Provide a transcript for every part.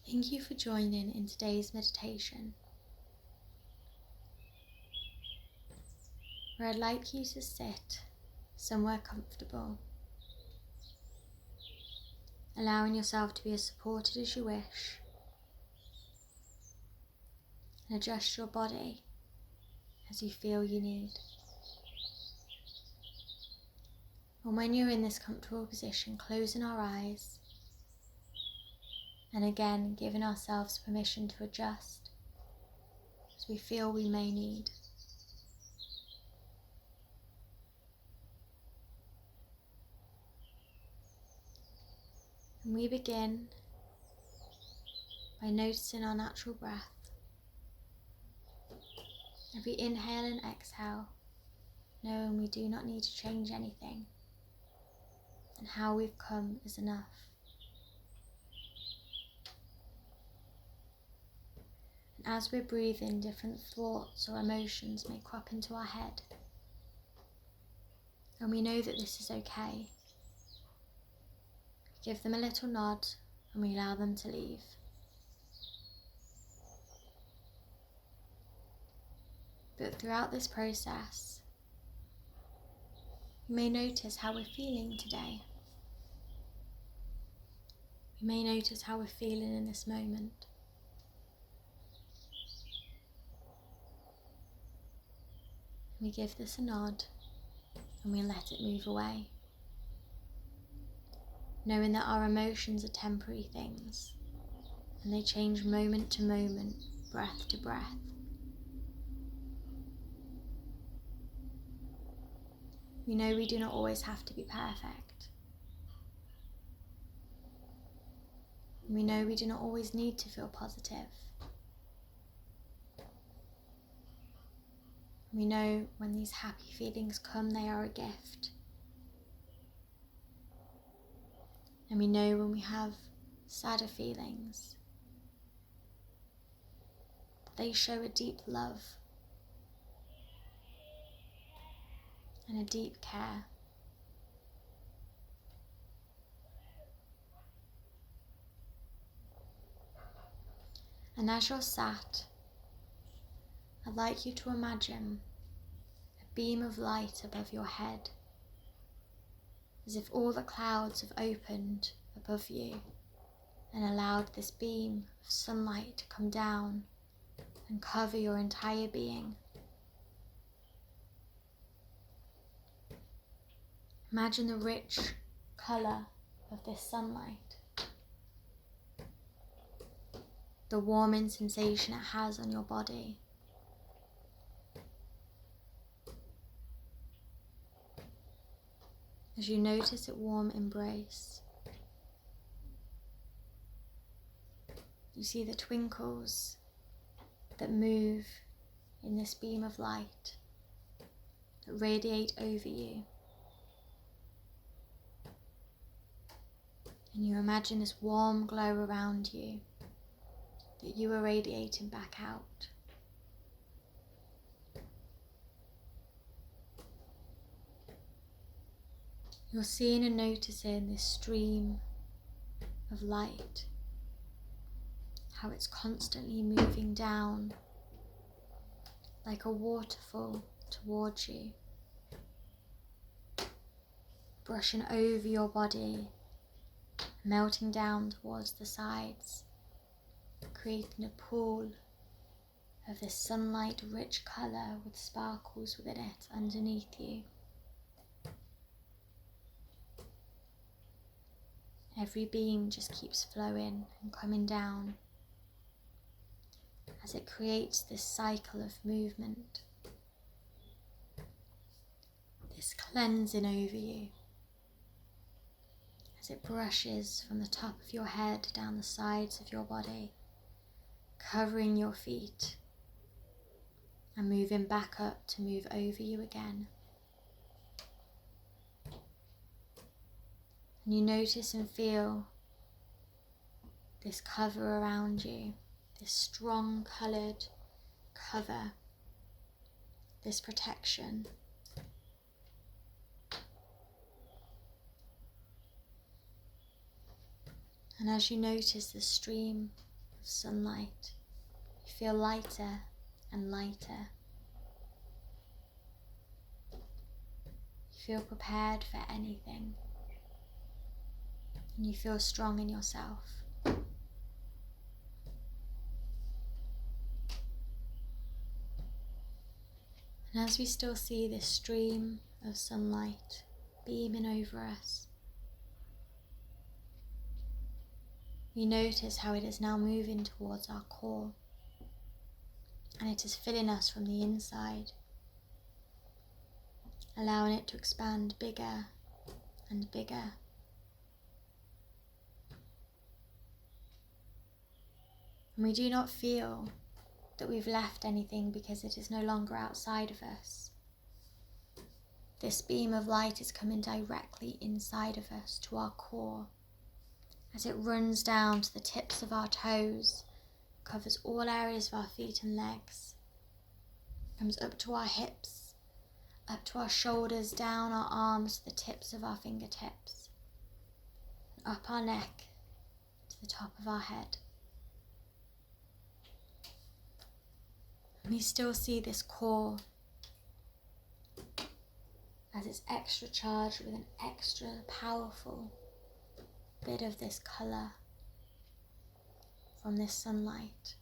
Thank you for joining in today's meditation, where I'd like you to sit somewhere comfortable, allowing yourself to be as supported as you wish, and adjust your body as you feel you need. And when you're in this comfortable position, closing our eyes and again giving ourselves permission to adjust as we feel we may need. And we begin by noticing our natural breath. Every inhale and exhale, knowing we do not need to change anything, and how we've come is enough. And as we're breathing, different thoughts or emotions may crop into our head, and we know that this is okay. We give them a little nod and we allow them to leave. But throughout this process, you may notice how we're feeling today. We may notice how we're feeling in this moment. We give this a nod and we let it move away, knowing that our emotions are temporary things and they change moment to moment, breath to breath. We know we do not always have to be perfect. We know we do not always need to feel positive. We know when these happy feelings come, they are a gift. And we know when we have sadder feelings, they show a deep love and a deep care. And as you're sat, I'd like you to imagine a beam of light above your head, as if all the clouds have opened above you and allowed this beam of sunlight to come down and cover your entire being. Imagine the rich colour of this sunlight, the warming sensation it has on your body. As you notice its warm embrace, you see the twinkles that move in this beam of light that radiate over you. And you imagine this warm glow around you that you are radiating back out. You're seeing and noticing this stream of light, how it's constantly moving down like a waterfall towards you, brushing over your body, melting down towards the sides, creating a pool of this sunlight-rich colour with sparkles within it underneath you. Every beam just keeps flowing and coming down as it creates this cycle of movement, this cleansing over you, as it brushes from the top of your head down the sides of your body, covering your feet and moving back up to move over you again. And you notice and feel this cover around you, this strong coloured cover, this protection. And as you notice the stream of sunlight, you feel lighter and lighter. You feel prepared for anything, and you feel strong in yourself. And as we still see this stream of sunlight beaming over us, we notice how it is now moving towards our core, and it is filling us from the inside, allowing it to expand bigger and bigger. And we do not feel that we've left anything because it is no longer outside of us. This beam of light is coming directly inside of us to our core, as it runs down to the tips of our toes, covers all areas of our feet and legs, comes up to our hips, up to our shoulders, down our arms to the tips of our fingertips, and up our neck to the top of our head. We still see this core as it's extra charged with an extra powerful bit of this colour from this sunlight.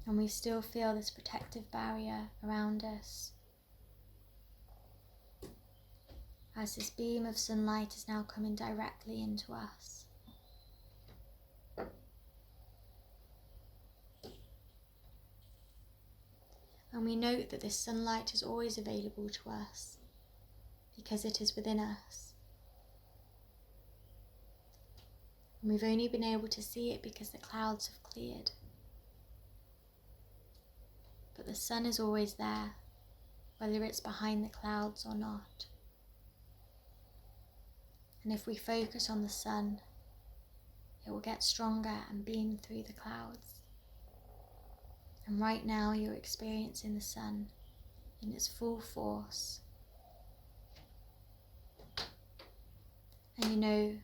And we still feel this protective barrier around us as this beam of sunlight is now coming directly into us. And we note that this sunlight is always available to us because it is within us. And we've only been able to see it because the clouds have cleared. But the sun is always there, whether it's behind the clouds or not. And if we focus on the sun, it will get stronger and beam through the clouds. And right now you're experiencing the sun in its full force. And you know,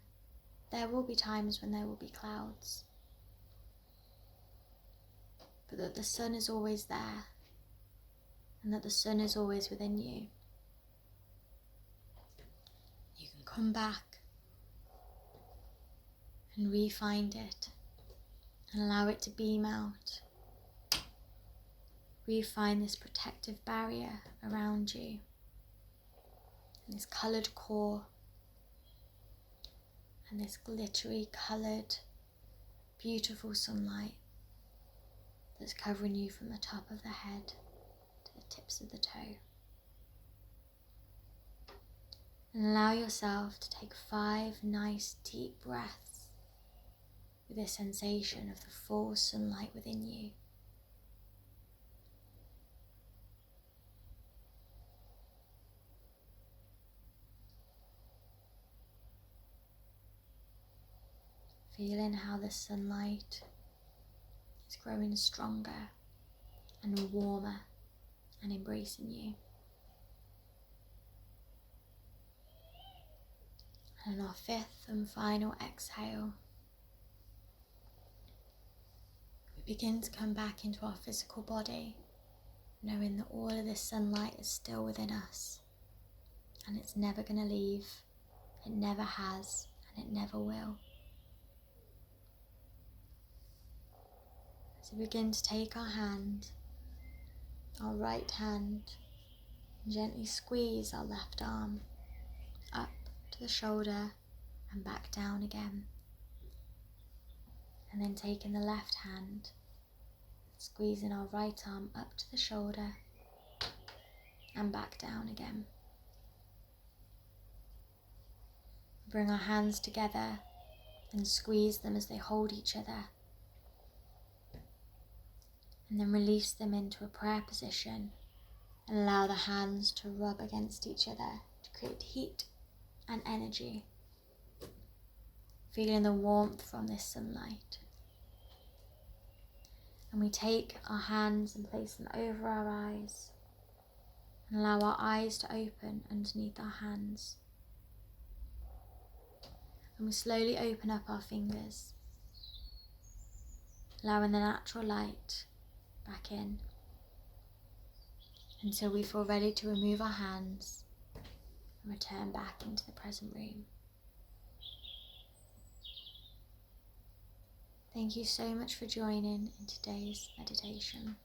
there will be times when there will be clouds, but that the sun is always there, and that the sun is always within you. You can come back and re-find it and allow it to beam out. Re-find this protective barrier around you and this coloured core and this glittery coloured beautiful sunlight that's covering you from the top of the head to the tips of the toe. And allow yourself to take 5 nice deep breaths with this sensation of the full sunlight within you. Feeling how the sunlight is growing stronger and warmer and embracing you. And on our 5th and final exhale, we begin to come back into our physical body, knowing that all of this sunlight is still within us and it's never going to leave. It never has and it never will. So begin to take our hand, our right hand, and gently squeeze our left arm up to the shoulder and back down again. And then taking the left hand, squeezing our right arm up to the shoulder and back down again. Bring our hands together and squeeze them as they hold each other. And then release them into a prayer position and allow the hands to rub against each other to create heat and energy, feeling the warmth from this sunlight. And we take our hands and place them over our eyes and allow our eyes to open underneath our hands. And we slowly open up our fingers allowing the natural light back in until we feel ready to remove our hands and return back into the present room. Thank you so much for joining in today's meditation.